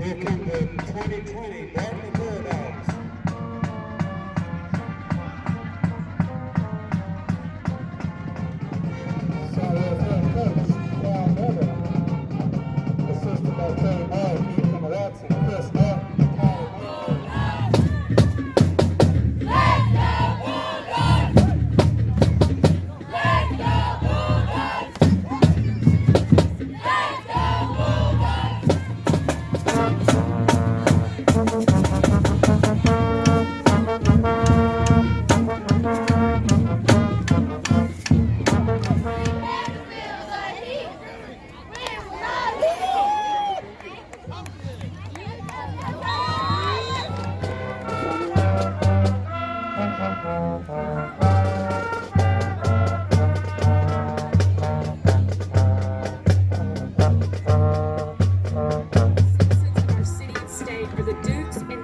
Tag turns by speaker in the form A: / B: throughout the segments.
A: Here come the 2020 Bartlett Bulldogs.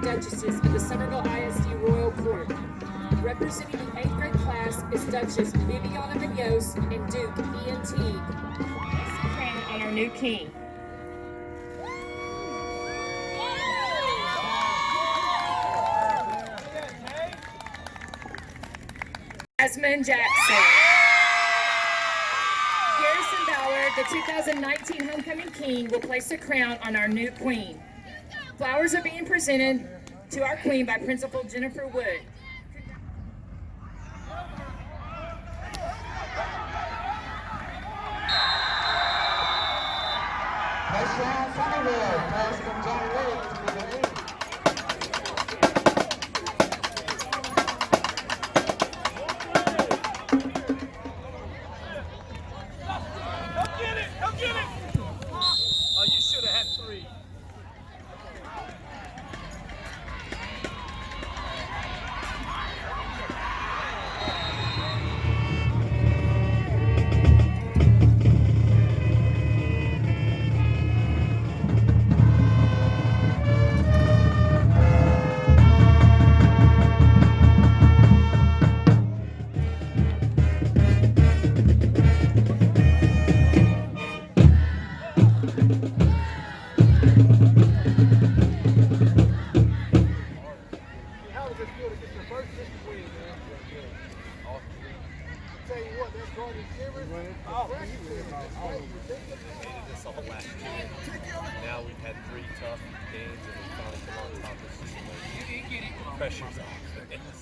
B: Duchesses of the Somerville ISD Royal Court. Representing the 8th grade class is Duchess Viviana Yeagus and Duke Ian Teague. Place the crown on our new king. Jasmine Jackson. Garrison Ballard, the 2019 Homecoming King, will place the crown on our new queen. Flowers are being presented to our queen by Principal Jennifer Wood.
A: Touchdown, Somerville. Pass from John Williams to the 8.
C: Go get it! Oh, you should have had 3. Now we've had 3 tough games and we finally come on top of this. Pressure's off.